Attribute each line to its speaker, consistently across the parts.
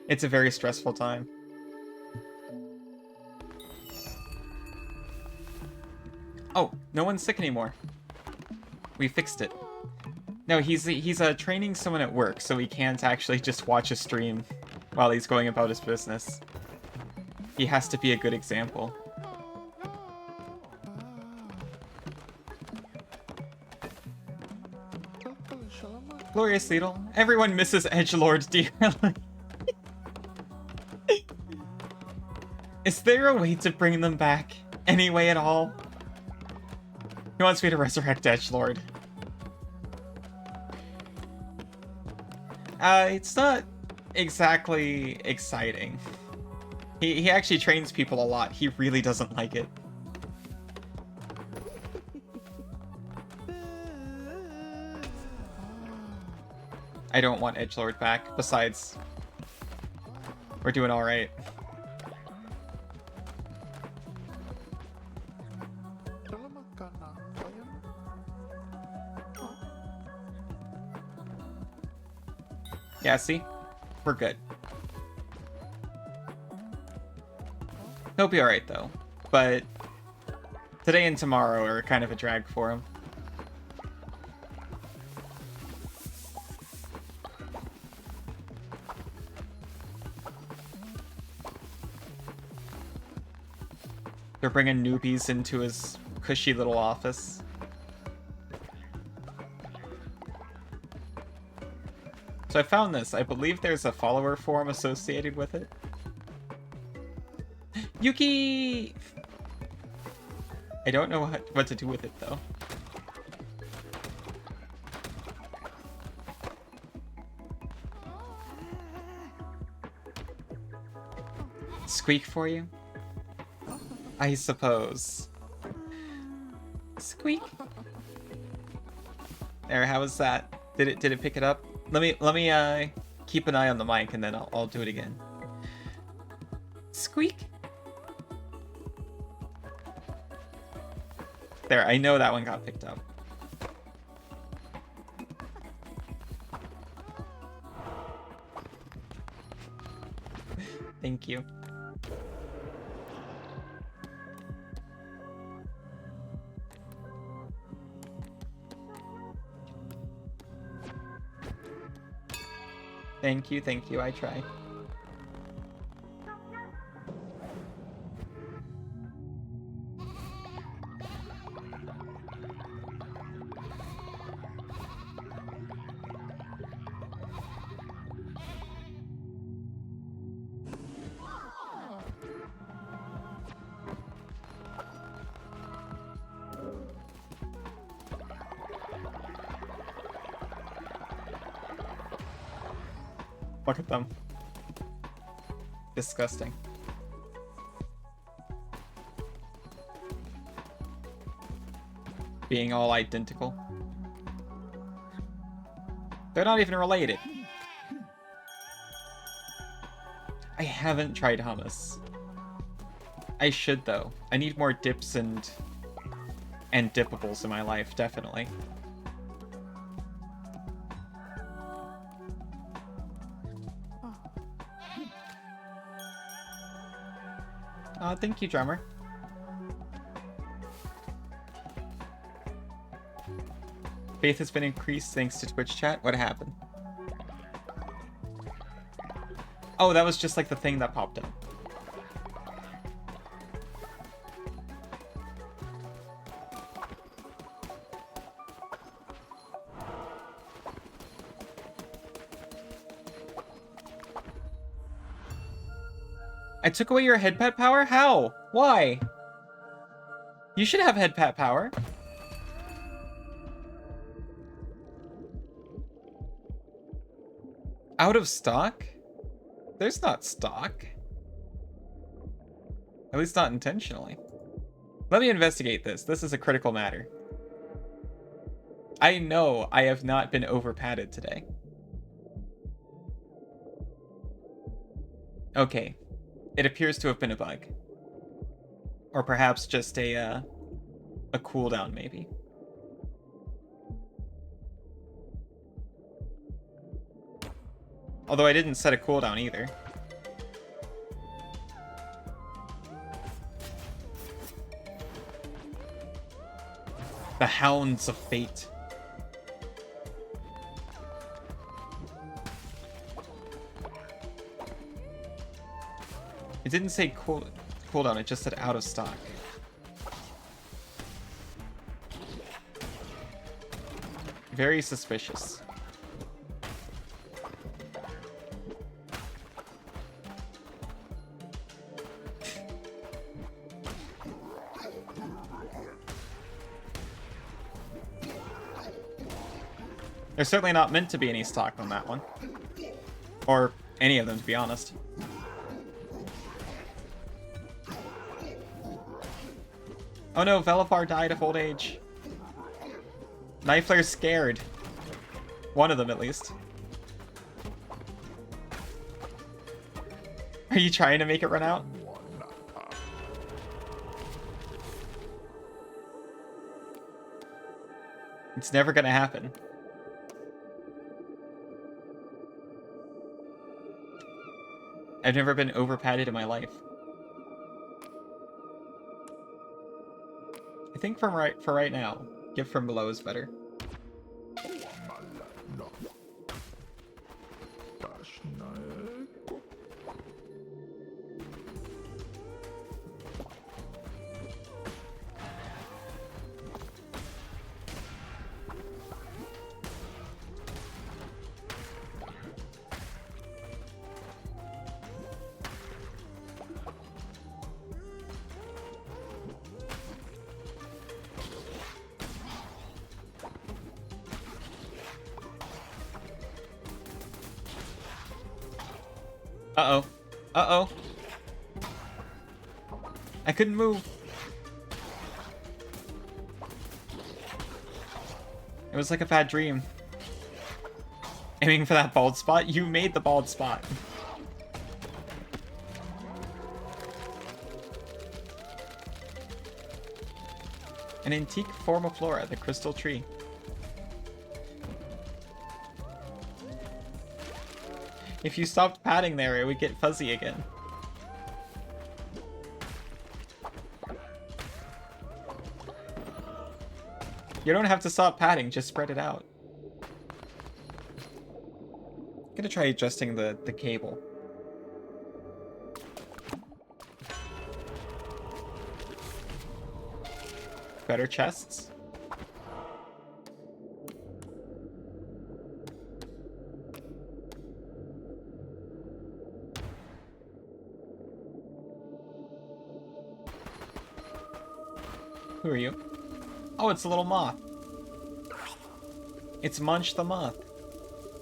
Speaker 1: It's a very stressful time. Oh, no one's sick anymore. We fixed it. No, he's training someone at work, so he can't actually just watch a stream while he's going about his business. He has to be a good example. Glorious Needle. Everyone misses Edgelord dearly. Is there a way to bring them back? Any way at all? He wants me to resurrect Edgelord. It's not exactly exciting. He actually trains people a lot. He really doesn't like it. I don't want Edgelord back. Besides, we're doing all right. Yeah, see? We're good. He'll be alright, though. But today and tomorrow are kind of a drag for him. They're bringing newbies into his cushy little office. So I found this. I believe there's a follower forum associated with it. Yuki! I don't know what to do with it, though. Squeak for you? I suppose. Squeak. There, how was that? Did it pick it up? Let me keep an eye on the mic and then I'll do it again. Squeak. There, I know that one got picked up. Thank you. Thank you, I try. Look at them. Disgusting. Being all identical. They're not even related. I haven't tried hummus. I should, though. I need more dips and dippables in my life, definitely. Thank you, drummer. Faith has been increased thanks to Twitch chat. What happened? Oh, that was just like the thing that popped up. I took away your head pat power? How? Why? You should have head pat power. Out of stock? There's not stock. At least not intentionally. Let me investigate this. This is a critical matter. I know I have not been over-padded today. Okay. It appears to have been a bug. Or perhaps just a cooldown, maybe. Although I didn't set a cooldown either. The Hounds of Fate. It didn't say cooldown, it just said out of stock. Very suspicious. There's certainly not meant to be any stock on that one. Or any of them, to be honest. Oh no, Velafar died of old age. Knifler's scared. One of them, at least. Are you trying to make it run out? It's never gonna happen. I've never been over-padded in my life. I think for right now, Gift from Below is better. Uh-oh. Uh-oh. I couldn't move. It was like a bad dream. Aiming for that bald spot? You made the bald spot. An antique form of flora, the crystal tree. If you stopped patting there, it would get fuzzy again. You don't have to stop patting, just spread it out. I'm gonna try adjusting the cable. Better chests. Who are you? Oh, it's a little moth. It's Munch the Moth.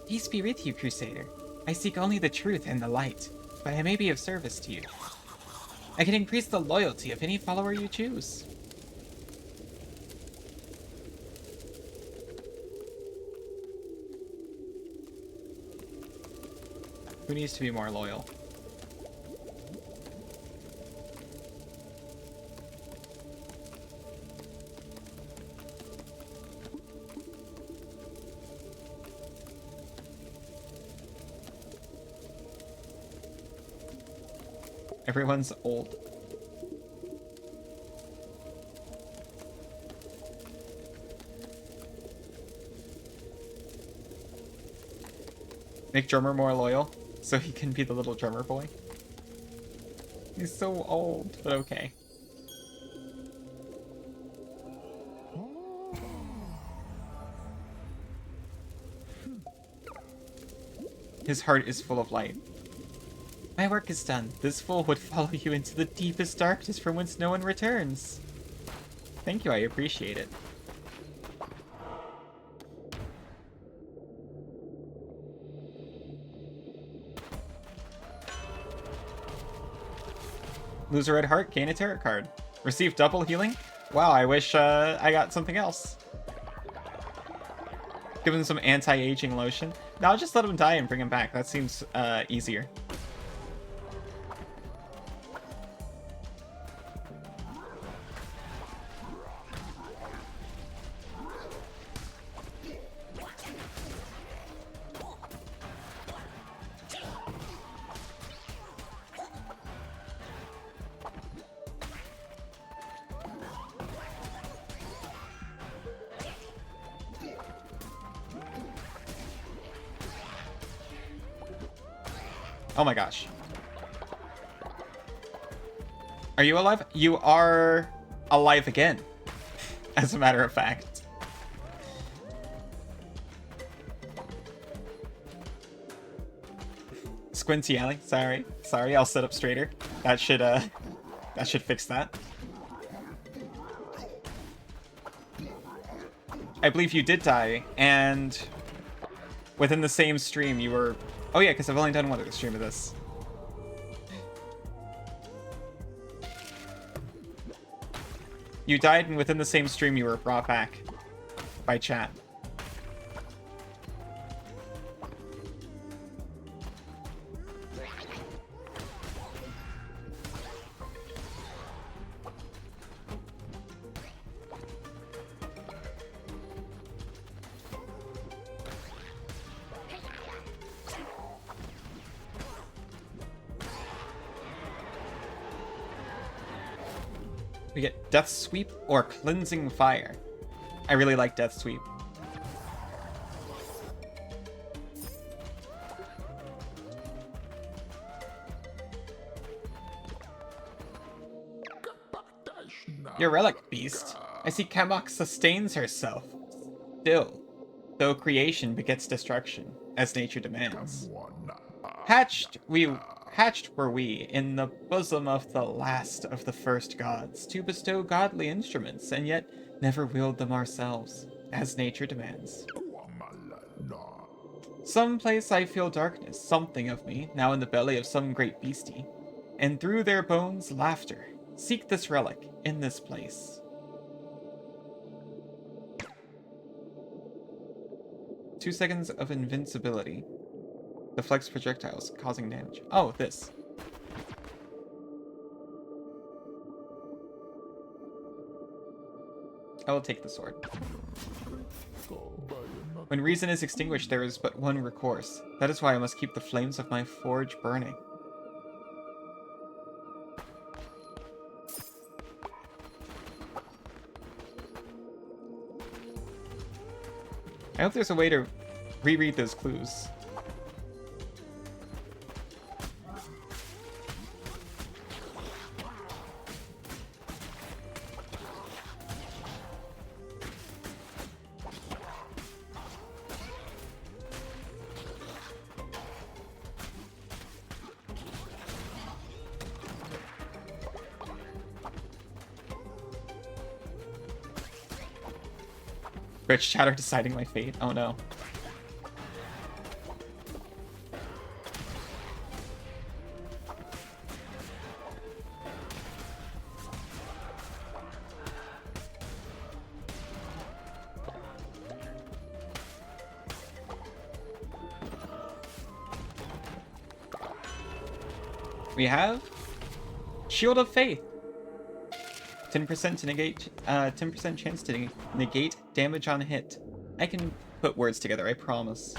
Speaker 1: Peace be with you, Crusader. I seek only the truth and the light, but I may be of service to you. I can increase the loyalty of any follower you choose. Who needs to be more loyal? Everyone's old. Make drummer more loyal, so he can be the little drummer boy. He's so old, but okay. His heart is full of light. My work is done. This fool would follow you into the deepest darkness from whence no one returns. Thank you, I appreciate it. Lose a red heart, gain a tarot card. Receive double healing? Wow, I wish I got something else. Give him some anti-aging lotion. No, I'll just let him die and bring him back. That seems easier. Oh my gosh. Are you alive? You are alive again, as a matter of fact. Squinty Allie, sorry. Sorry, I'll sit up straighter. That should fix that. I believe you did die, and within the same stream you were... Oh yeah, because I've only done one other stream of this. You died, and within the same stream you were brought back by chat. We get Death Sweep or Cleansing Fire. I really like Death Sweep. Your relic, beast. I see Kamok sustains herself. Still, though creation begets destruction, as nature demands. Hatched were we in the bosom of the last of the first gods, to bestow godly instruments, and yet never wield them ourselves, as nature demands. Some place I feel darkness, something of me, now in the belly of some great beastie, and through their bones laughter. Seek this relic in this place. Two seconds of invincibility. Deflects projectiles, causing damage. Oh, this. I will take the sword. When reason is extinguished, there is but one recourse. That is why I must keep the flames of my forge burning. I hope there's a way to reread those clues. Rich chatter deciding my fate. Oh no. We have Shield of Faith. 10% to negate, 10% chance to negate damage on hit. I can put words together, I promise.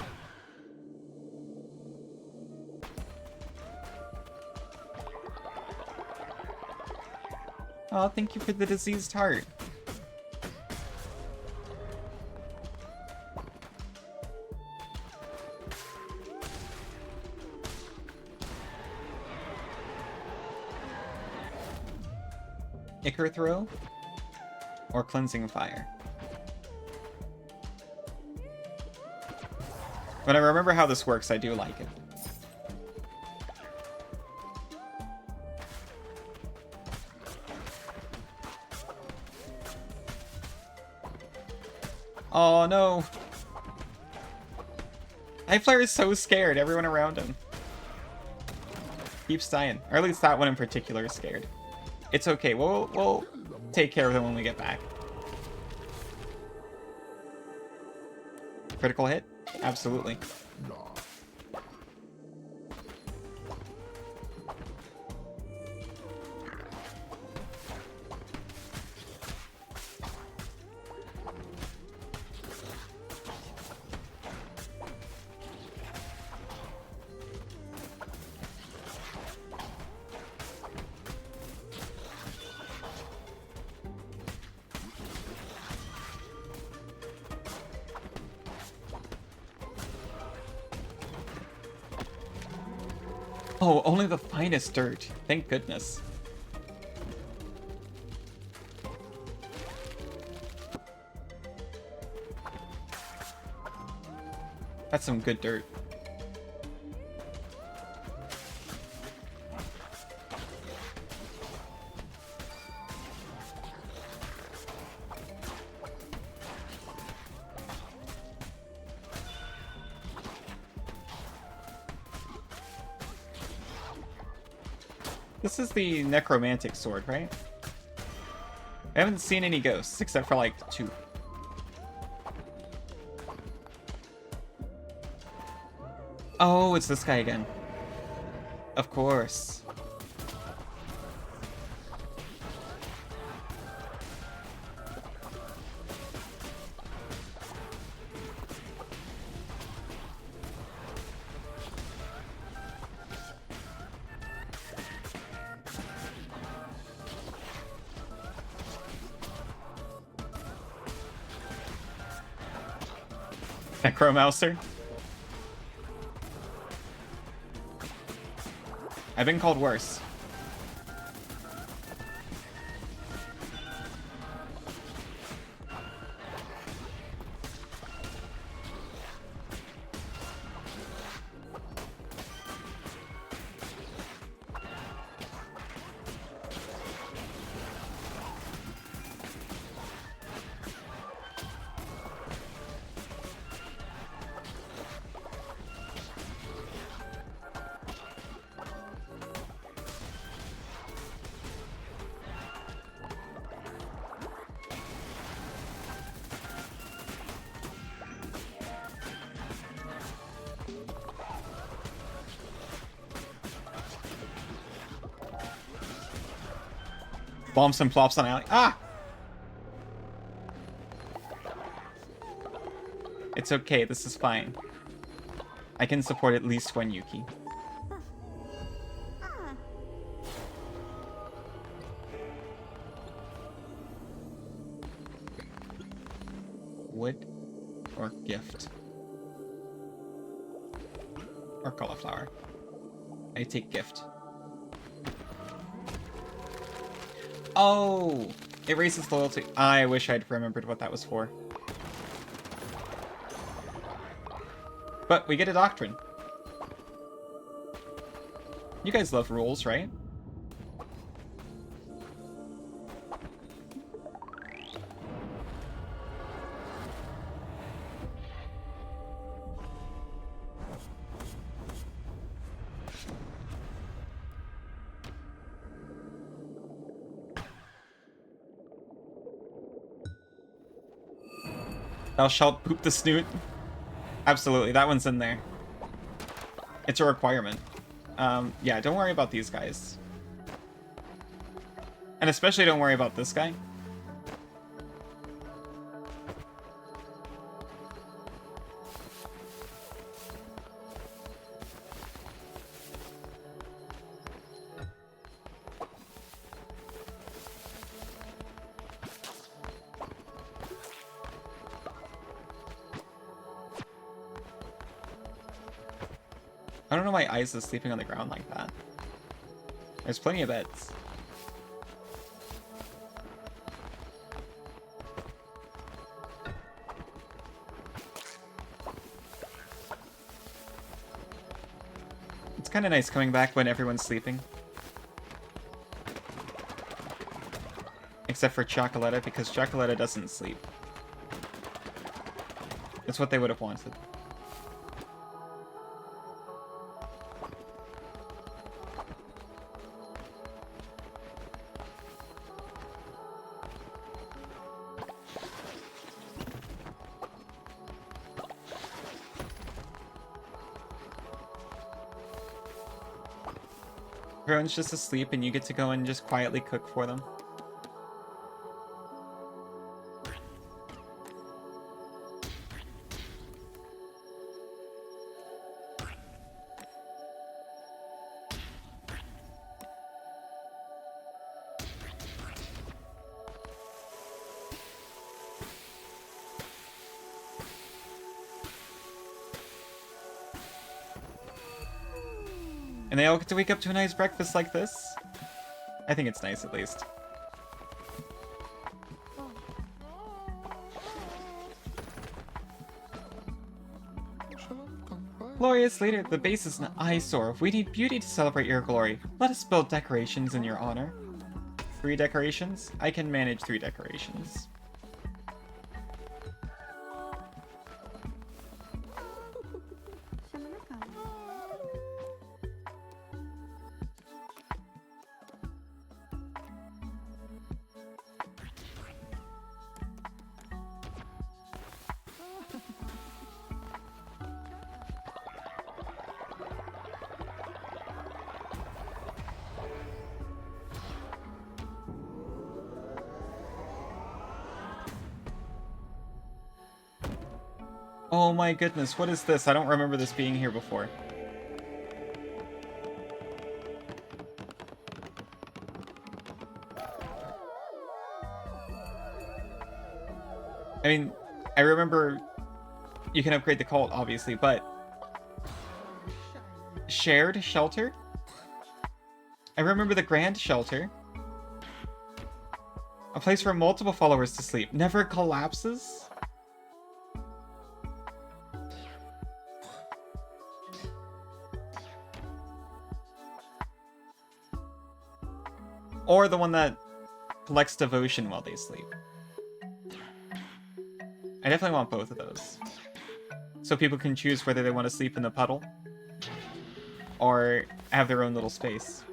Speaker 1: Oh, thank you for the diseased heart. Ichor Throw or Cleansing Fire. When I remember how this works, I do like it. Oh no! Flare is so scared, everyone around him. Keeps dying. Or at least that one in particular is scared. It's okay, we'll take care of them when we get back. Critical hit? Absolutely. Oh, only the finest dirt. Thank goodness. That's some good dirt. This is the necromantic sword, right? I haven't seen any ghosts, except for, like, 2. Oh, it's this guy again. Of course. Necromouser? I've been called worse. Bombs and plops on Allie. Ah! It's okay, this is fine. I can support at least one Yuki. Wood or gift? Or cauliflower? I take gift. Oh! It raises loyalty. I wish I'd remembered what that was for. But we get a doctrine. You guys love rules, right? Thou shalt poop the snoot. Absolutely, that one's in there. It's a requirement. Yeah, don't worry about these guys. And especially don't worry about this guy. I don't know why Ice is sleeping on the ground like that. There's plenty of beds. It's kind of nice coming back when everyone's sleeping. Except for Chocolata, because Chocolata doesn't sleep. That's what they would have wanted. Everyone's just asleep and you get to go and just quietly cook for them. And they all get to wake up to a nice breakfast like this. I think it's nice, at least. Glorious leader, the base is an eyesore. We need beauty to celebrate your glory. Let us build decorations in your honor. 3 decorations? I can manage 3 decorations. Oh my goodness, what is this? I don't remember this being here before. I mean, I remember you can upgrade the cult, obviously, but... Shared shelter? I remember the grand shelter. A place for multiple followers to sleep. Never collapses? Or the one that collects devotion while they sleep. I definitely want both of those. So people can choose whether they want to sleep in the puddle or have their own little space.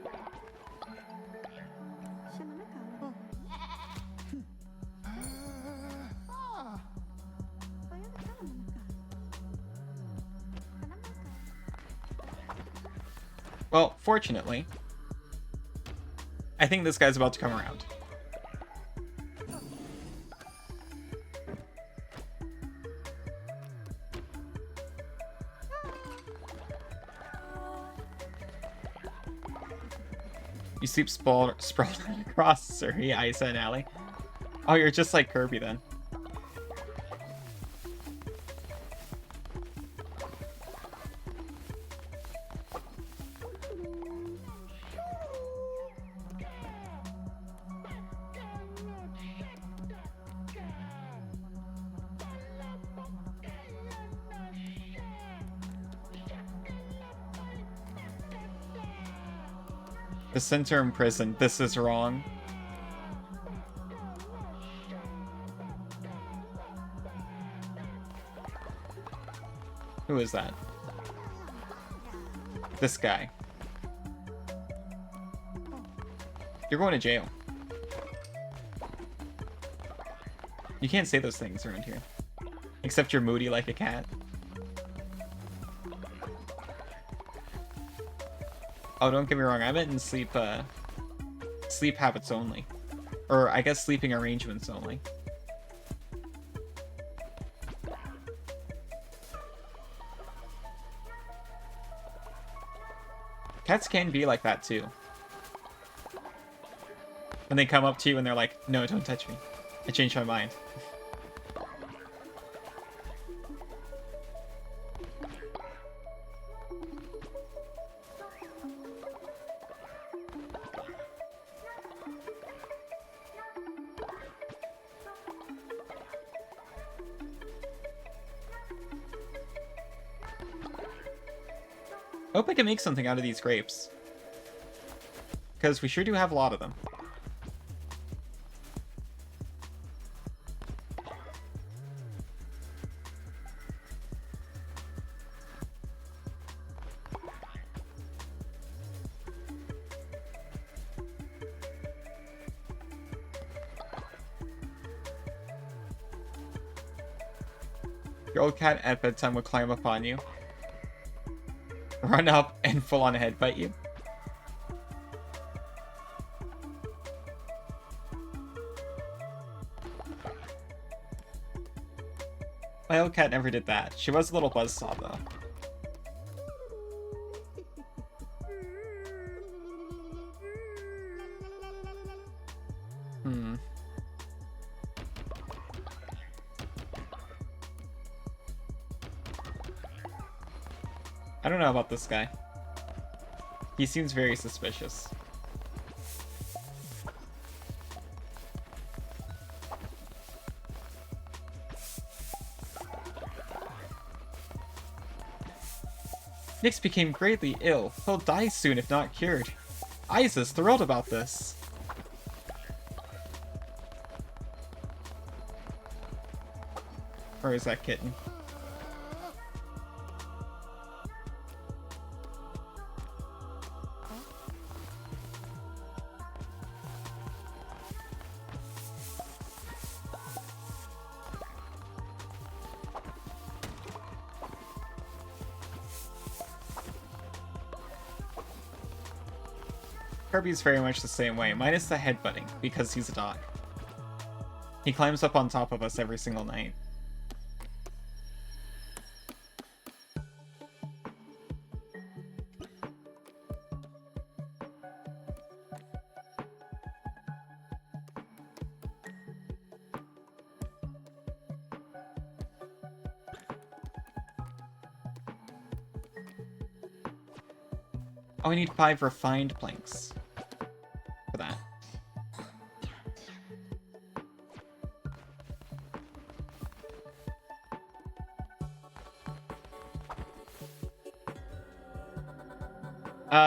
Speaker 1: Well, fortunately, I think this guy's about to come around. You sleep sprawled across, sir. Yeah, I said, Allie. Oh, you're just like Kirby then. The center in prison. This is wrong. Who is that? This guy. You're going to jail. You can't say those things around here. Except you're moody like a cat. Oh, don't get me wrong, I meant in sleep habits only. Or, I guess sleeping arrangements only. Cats can be like that, too. When they come up to you and they're like, no, don't touch me. I changed my mind. I hope I can make something out of these grapes. Because we sure do have a lot of them. Your old cat at bedtime would climb upon you. Run up and full on headbutt you. My old cat never did that. She was a little buzzsaw though. I don't know about this guy. He seems very suspicious. Nyx became greatly ill. He'll die soon if not cured. Isa's thrilled about this. Where is that kitten? Kirby's very much the same way, minus the headbutting, because he's a dog. He climbs up on top of us every single night. Oh, we need 5 refined planks for that.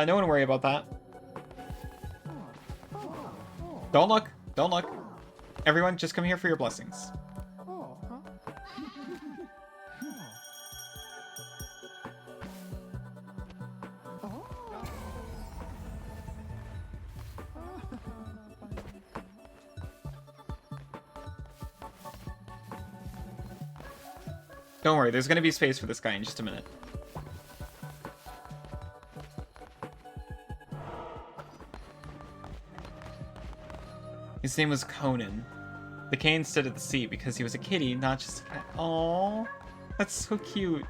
Speaker 1: No one worry about that. Don't look. Don't look. Everyone, just come here for your blessings. Don't worry, there's gonna be space for this guy in just a minute. His name was Conan. The cane stood at the sea because he was a kitty, not just a cat. Aww, that's so cute.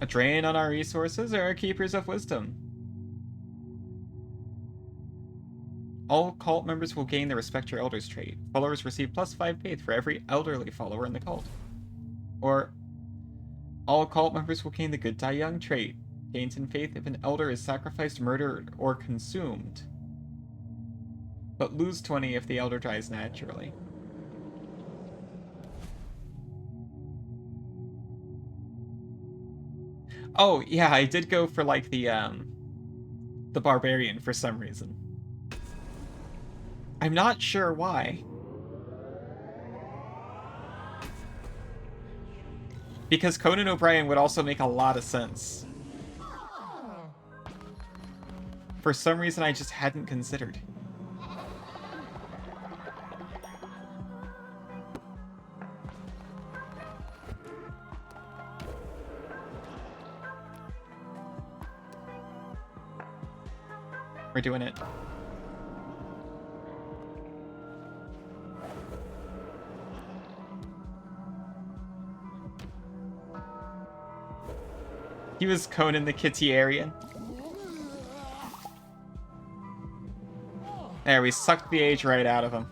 Speaker 1: A drain on our resources or keepers of wisdom? All cult members will gain the Respect Your Elders trait. Followers receive +5 faith for every elderly follower in the cult. Or, all cult members will gain the Good Die Young trait. Gains in faith if an elder is sacrificed, murdered, or consumed. But lose 20 if the elder dies naturally. Oh, yeah, I did go for, like, the barbarian for some reason. I'm not sure why. Because Conan O'Brien would also make a lot of sense. For some reason, I just hadn't considered. We're doing it. He was Conan the Kittiarian. There, we sucked the age right out of him.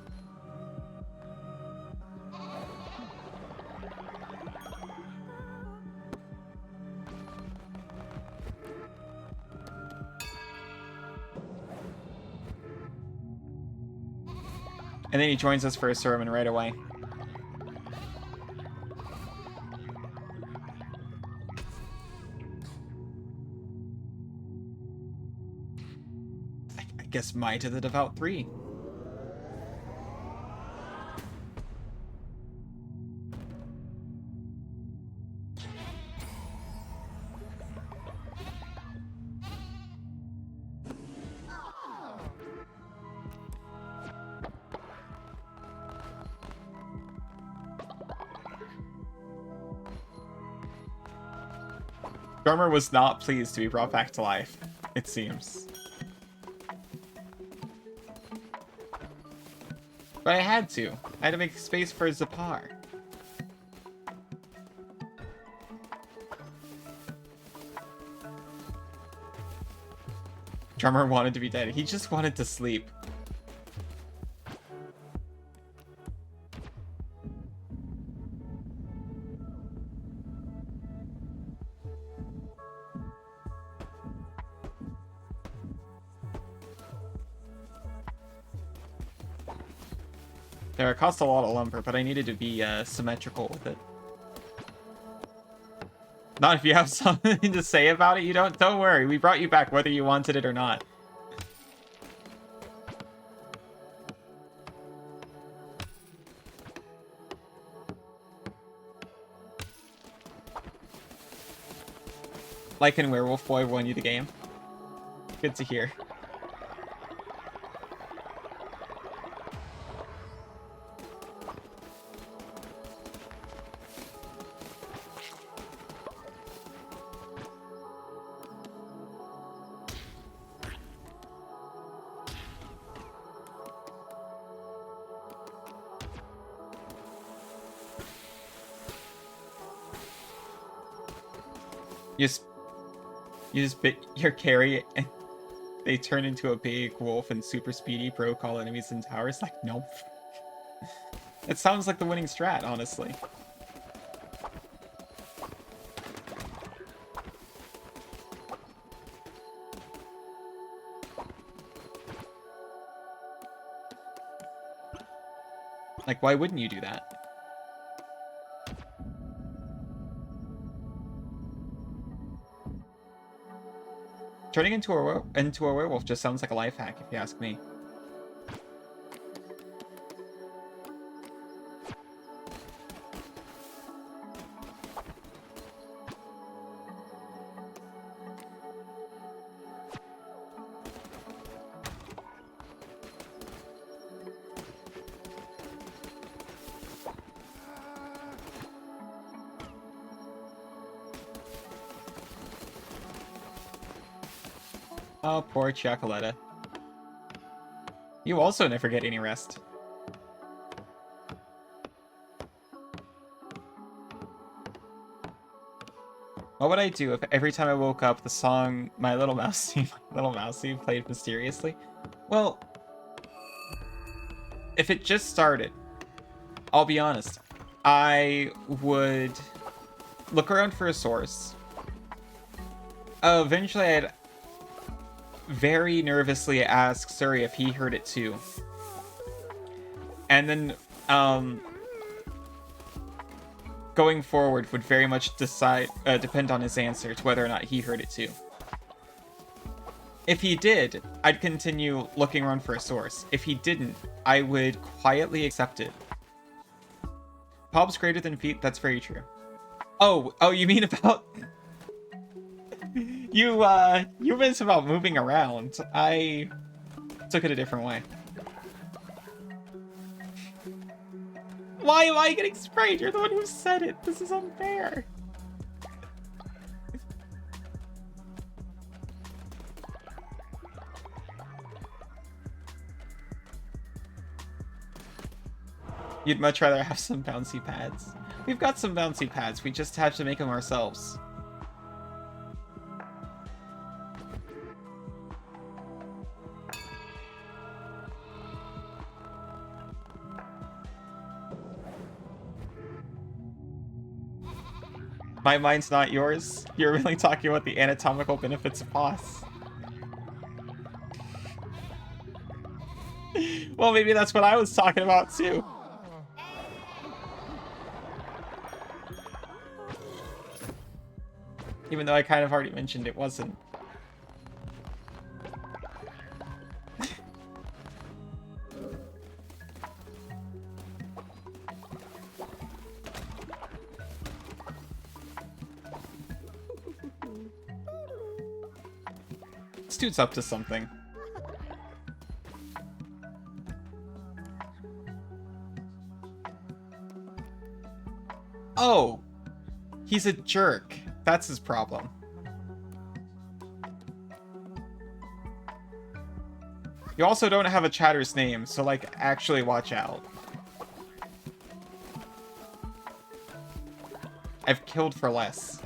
Speaker 1: And then he joins us for a sermon right away. I guess Might of the Devout 3. Drummer was not pleased to be brought back to life, it seems. But I had to. I had to make space for Zapar. Drummer wanted to be dead. He just wanted to sleep. There, it cost a lot of lumber, but I needed to be symmetrical with it. Not if you have something to say about it. You don't worry. We brought you back whether you wanted it or not. Like in Werewolf Boy won you the game. Good to hear. You just bit your carry and they turn into a big wolf and super speedy pro call enemies in towers. Like, nope. It sounds like the winning strat, honestly. Like, why wouldn't you do that? Turning into a werewolf just sounds like a life hack, if you ask me. Oh, poor Chocoletta. You also never get any rest. What would I do if every time I woke up the song My Little Mousey, My Little Mousey played mysteriously? Well, if it just started, I'll be honest, I would look around for a source. Eventually I'd very nervously ask Suri if he heard it too. And then, going forward would very much depend on his answer to whether or not he heard it too. If he did, I'd continue looking around for a source. If he didn't, I would quietly accept it. Pob's greater than feet, that's very true. Oh, you mean about... You meant about moving around. I took it a different way. Why am I getting sprayed? You're the one who said it. This is unfair. You'd much rather have some bouncy pads. We've got some bouncy pads. We just have to make them ourselves. My mind's not yours. You're really talking about the anatomical benefits of boss. Well, maybe that's what I was talking about too. Even though I kind of already mentioned it wasn't. This dude's up to something. Oh, he's a jerk. That's his problem. You also don't have a chatter's name, so like, actually watch out. I've killed for less.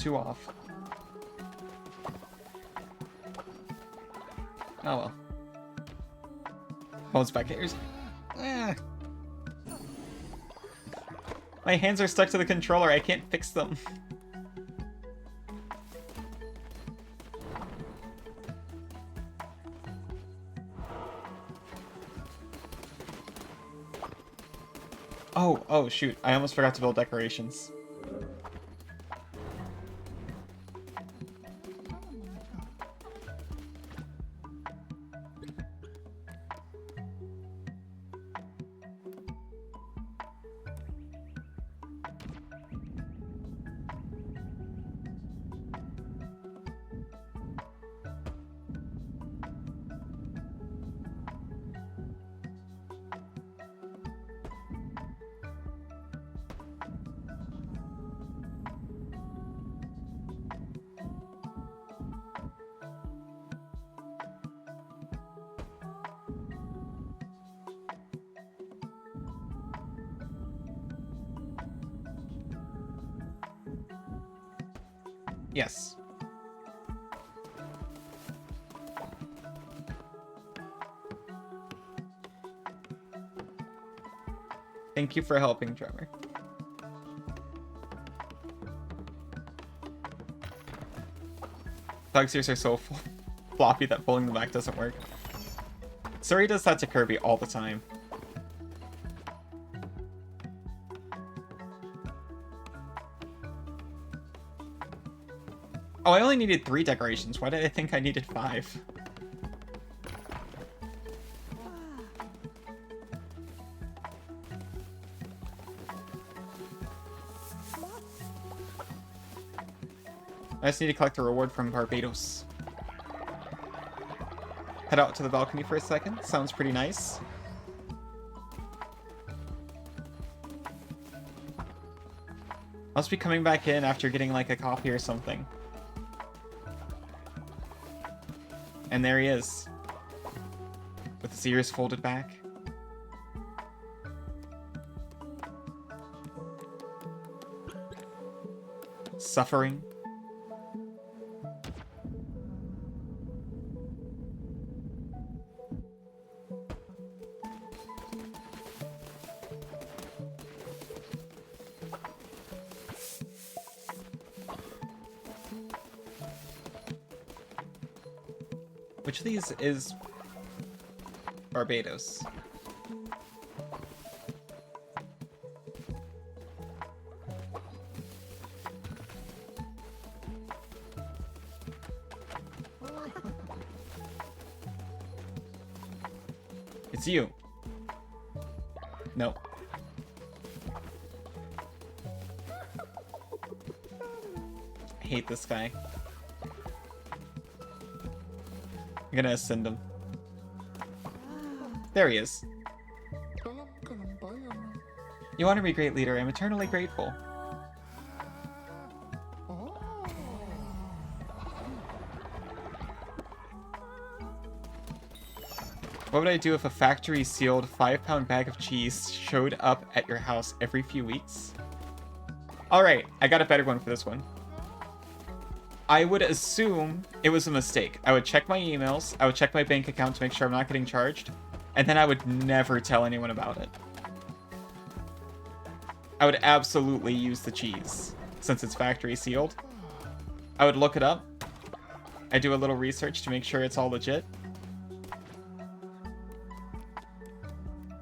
Speaker 1: too off. Oh well. Phone spectators. Eh. My hands are stuck to the controller. I can't fix them. Oh shoot. I almost forgot to build decorations. Yes. Thank you for helping, Trevor. Dog's ears are so floppy that pulling them back doesn't work. Suri does that to Kirby all the time. Oh, I only needed 3 decorations. Why did I think I needed 5? I just need to collect a reward from Barbados. Head out to the balcony for a second. Sounds pretty nice. Must be coming back in after getting like a coffee or something. And there he is. With his ears folded back. Suffering. Which of these is Barbados? It's you. No. I hate this guy. I'm gonna ascend him. There he is. You honor me, great leader. I'm eternally grateful. What would I do if a factory-sealed 5-pound bag of cheese showed up at your house every few weeks? Alright, I got a better one for this one. I would assume it was a mistake. I would check my emails, I would check my bank account to make sure I'm not getting charged, and then I would never tell anyone about it. I would absolutely use the cheese, since it's factory sealed. I would look it up. I do a little research to make sure it's all legit.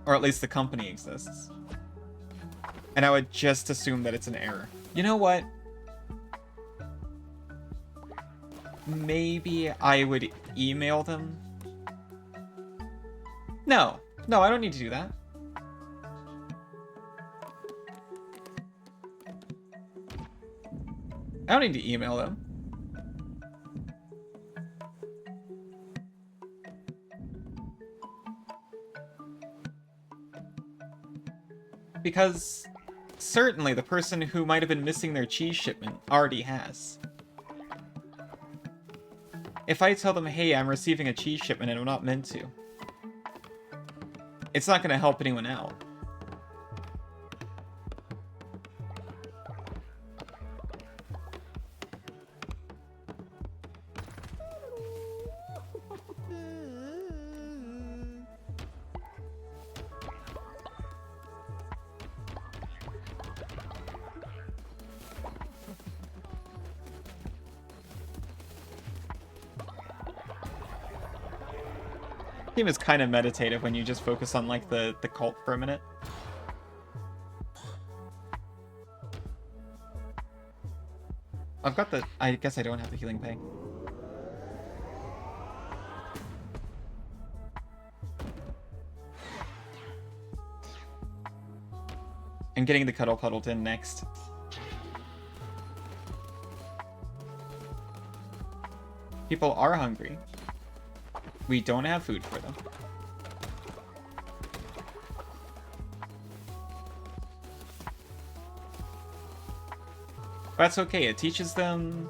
Speaker 1: Or at least the company exists. And I would just assume that it's an error. You know what? Maybe I would email them. No, I don't need to do that. I don't need to email them. Because certainly the person who might have been missing their cheese shipment already has. If I tell them, hey, I'm receiving a cheese shipment and I'm not meant to, it's not going to help anyone out. Game is kind of meditative when you just focus on like the cult for a minute. I've got the... I guess I don't have the healing pay. I'm getting the cuddle puddled in next. People are hungry. We don't have food for them. That's okay. It teaches them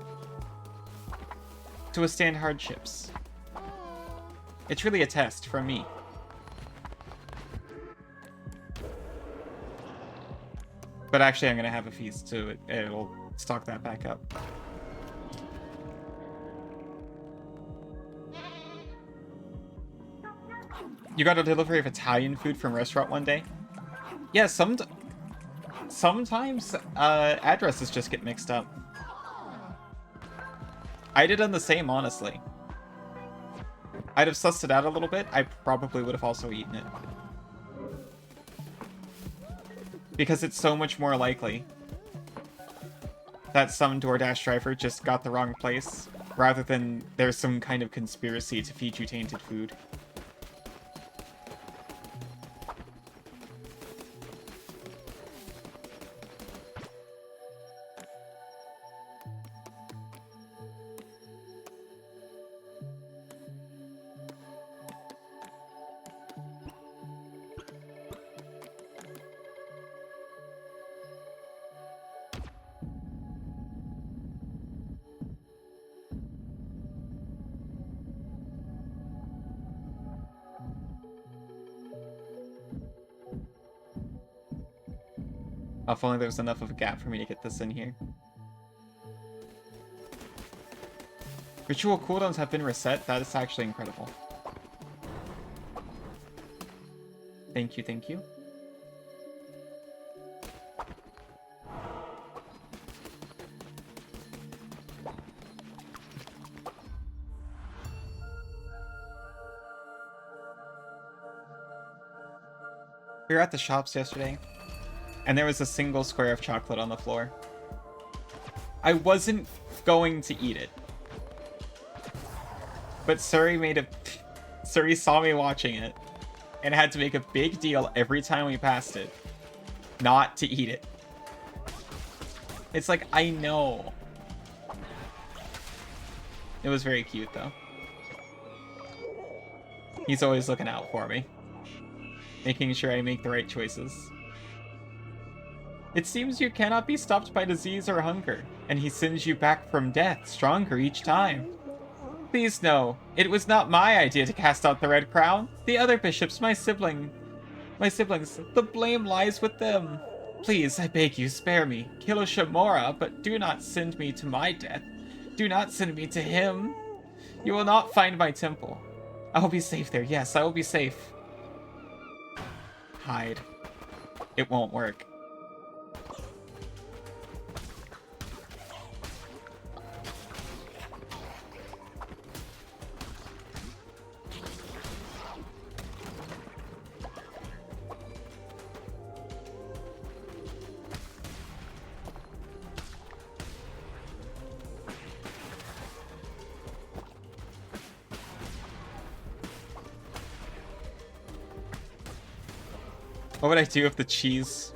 Speaker 1: to withstand hardships. It's really a test from me. But actually, I'm going to have a feast, so it'll stock that back up. You got a delivery of Italian food from a restaurant one day? Yeah, sometimes addresses just get mixed up. I'd have done the same, honestly. I'd have sussed it out a little bit. I probably would have also eaten it. Because it's so much more likely that some DoorDash driver just got the wrong place, rather than there's some kind of conspiracy to feed you tainted food. If only there was enough of a gap for me to get this in here. Ritual cooldowns have been reset. That is actually incredible. Thank you, thank you. We were at the shops yesterday, and there was a single square of chocolate on the floor. I wasn't going to eat it. But Suri saw me watching it, and had to make a big deal every time we passed it, not to eat it. It's like, I know. It was very cute, though. He's always looking out for me, making sure I make the right choices. It seems you cannot be stopped by disease or hunger, and he sends you back from death, stronger each time. Please know, it was not my idea to cast out the Red Crown. The other bishops, my siblings, the blame lies with them. Please, I beg you, spare me. Kill Shimura, but do not send me to my death. Do not send me to him. You will not find my temple. I will be safe there. Yes, I will be safe. Hide. It won't work. What would I do if the cheese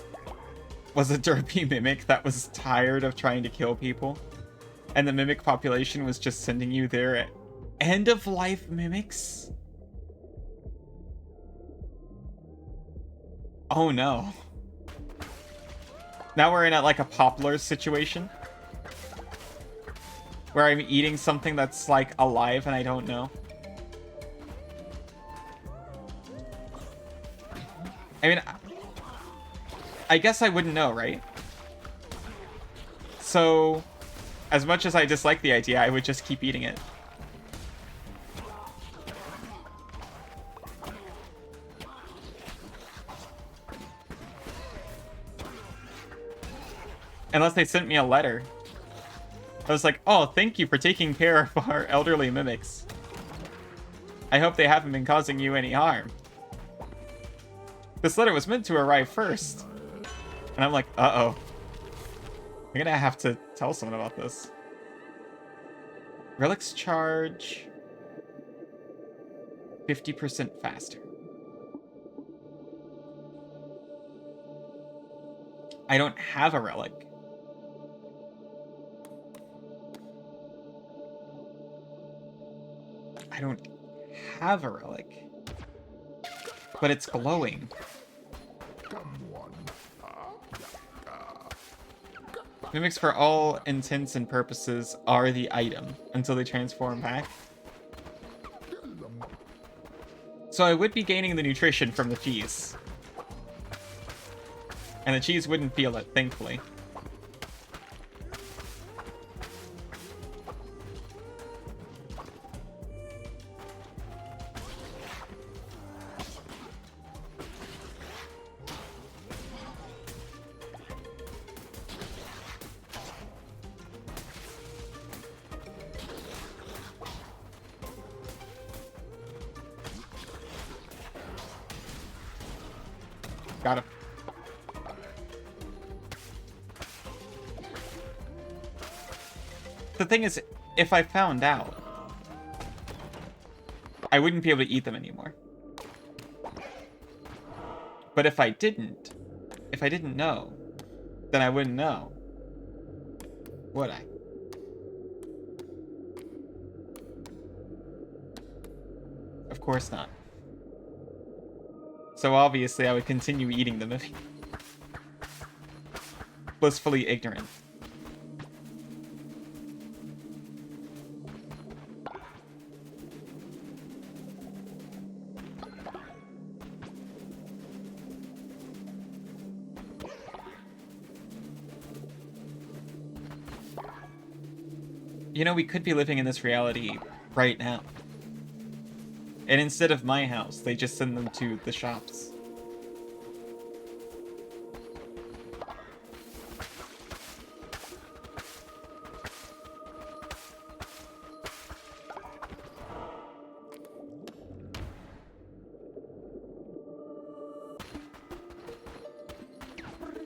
Speaker 1: was a derpy mimic that was tired of trying to kill people? And the mimic population was just sending you their end-of-life mimics? Oh no. Now we're in like a Poplar situation. Where I'm eating something that's like alive and I don't know. I mean, I guess I wouldn't know, right? So, as much as I dislike the idea, I would just keep eating it. Unless they sent me a letter. I was like, oh, thank you for taking care of our elderly mimics. I hope they haven't been causing you any harm. This letter was meant to arrive first. And I'm like, uh-oh. I'm gonna have to tell someone about this. Relics charge 50% faster. I don't have a relic. I don't have a relic. But it's glowing. Mimics, for all intents and purposes, are the item until they transform back. So I would be gaining the nutrition from the cheese. And the cheese wouldn't feel it, thankfully. Got him. The thing is, if I found out, I wouldn't be able to eat them anymore. But if I didn't know, then I wouldn't know. Would I? Of course not. So obviously I would continue eating them if blissfully ignorant. You know, we could be living in this reality right now. And instead of my house, they just send them to the shops.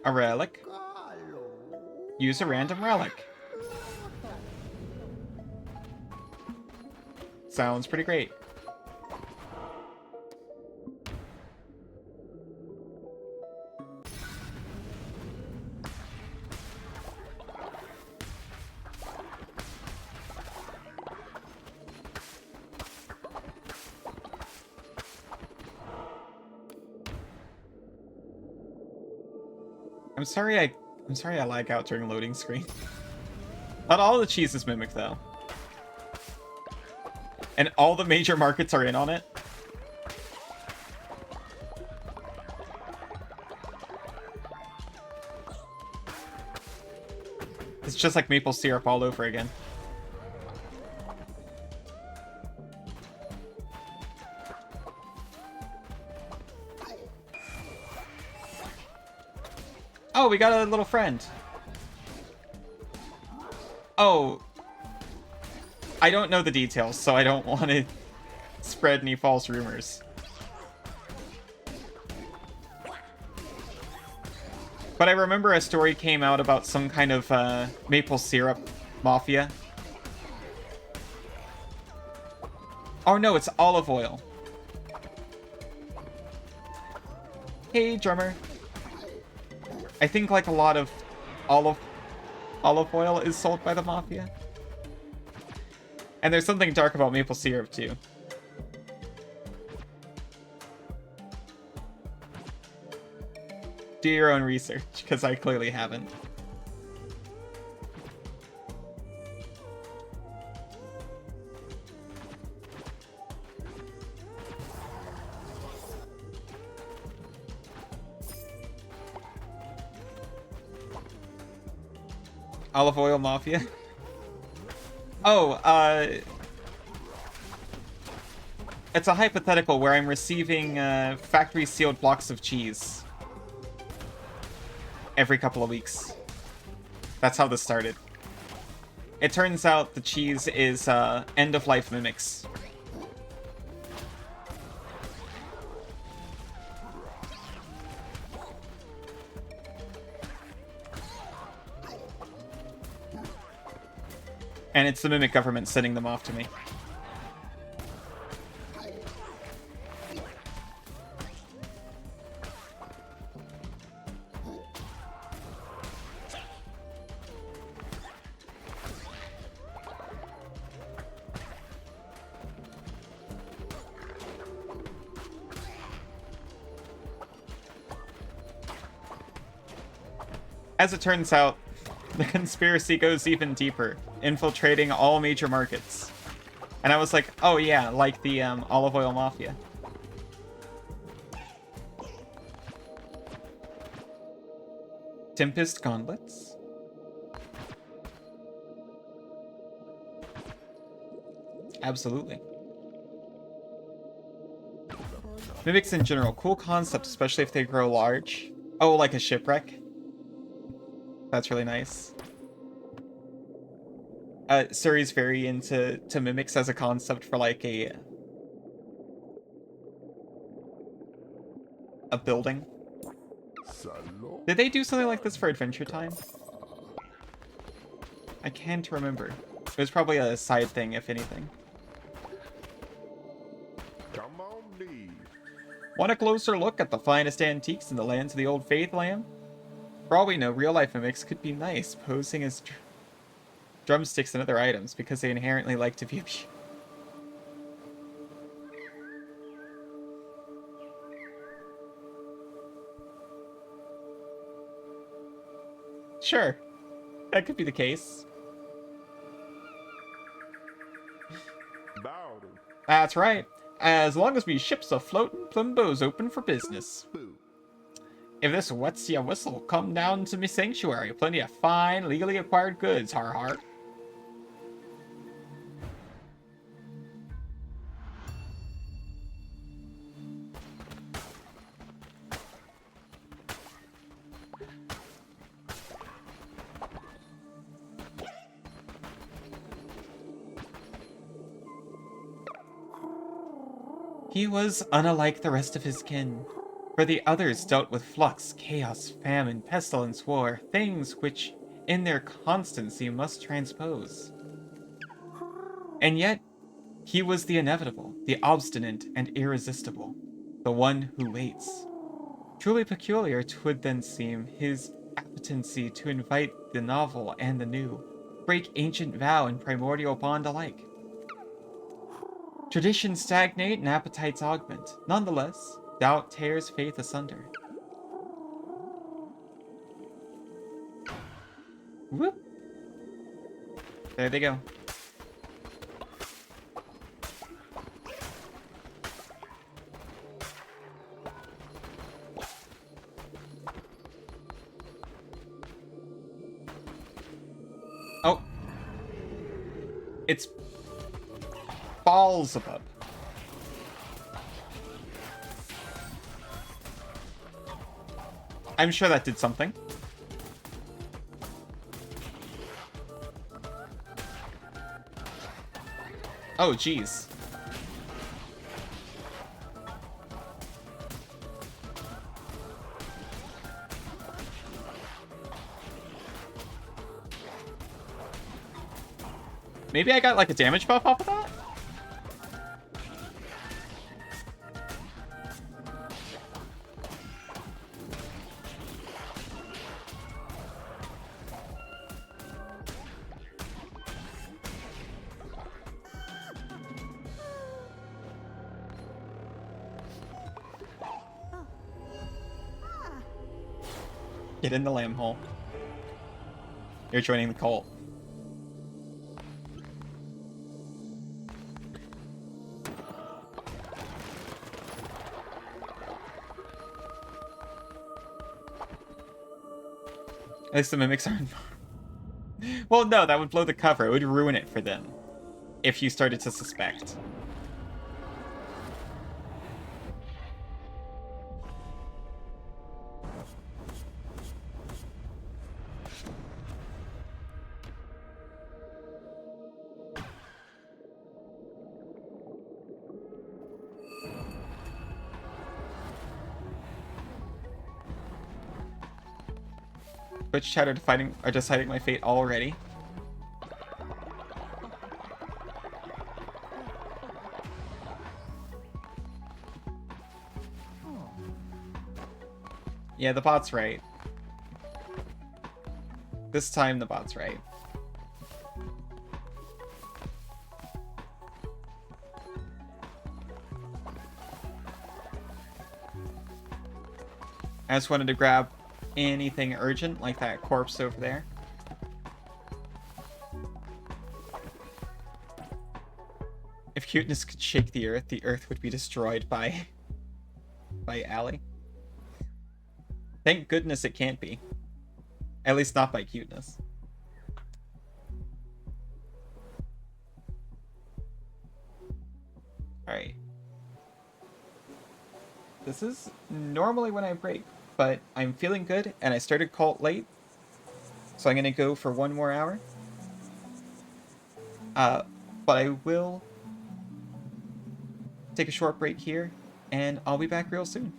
Speaker 1: A relic. Use a random relic. Sounds pretty great. I'm sorry I lag out during loading screen. Not all the cheese is mimic though. And all the major markets are in on it. It's just like maple syrup all over again. Oh, we got a little friend. Oh. I don't know the details, so I don't want to spread any false rumors. But I remember a story came out about some kind of maple syrup mafia. Oh no, it's olive oil. Hey, drummer. I think like a lot of olive oil is sold by the mafia. And there's something dark about maple syrup too. Do your own research, because I clearly haven't. Olive oil mafia? Oh, it's a hypothetical where I'm receiving factory sealed blocks of cheese every couple of weeks. That's how this started. It turns out the cheese is end-of-life mimics. And it's the Mimic government sending them off to me. As it turns out, the conspiracy goes even deeper, infiltrating all major markets. And I was like, oh yeah, like the olive oil mafia. Tempest gauntlets. Absolutely. Mimics in general, cool concept, especially if they grow large. Oh, like a shipwreck. That's really nice. Suri's very into mimics as a concept for like a building. Did they do something like this for Adventure Time? I can't remember. It was probably a side thing, if anything.
Speaker 2: Come on, Lee.
Speaker 1: Want a closer look at the finest antiques in the lands of the Old Faith, Lamb? For all we know, real-life mimics could be nice, posing as drumsticks and other items, because they inherently like to be abused. Sure. That could be the case. That's right. As long as we ships afloat and Plumbo's open for business. If this wets ya whistle, come down to me sanctuary. Plenty of fine, legally acquired goods, har har. He was unlike the rest of his kin. For the others dealt with flux, chaos, famine, pestilence, war, things which, in their constancy, must transpose. And yet, he was the inevitable, the obstinate and irresistible, the one who waits. Truly peculiar 'twould then seem, his appetency to invite the novel and the new, break ancient vow and primordial bond alike. Traditions stagnate and appetites augment. Nonetheless, doubt tears faith asunder. Whoop. There they go. Oh. It's balls above. I'm sure that did something. Oh, geez. Maybe I got like a damage buff off of that? Get in the lamb hole. You're joining the cult. At least the mimics aren't. Well, no, that would blow the cover. It would ruin it for them if you started to suspect. Twitch chat are deciding my fate already. Yeah, the bot's right. This time the bot's right. I just wanted to grab anything urgent, like that corpse over there. If cuteness could shake the earth would be destroyed by Allie. Thank goodness it can't be. At least not by cuteness. Alright. This is normally when I break, but I'm feeling good, and I started Cult late, so I'm gonna go for 1 more hour. But I will take a short break here, and I'll be back real soon.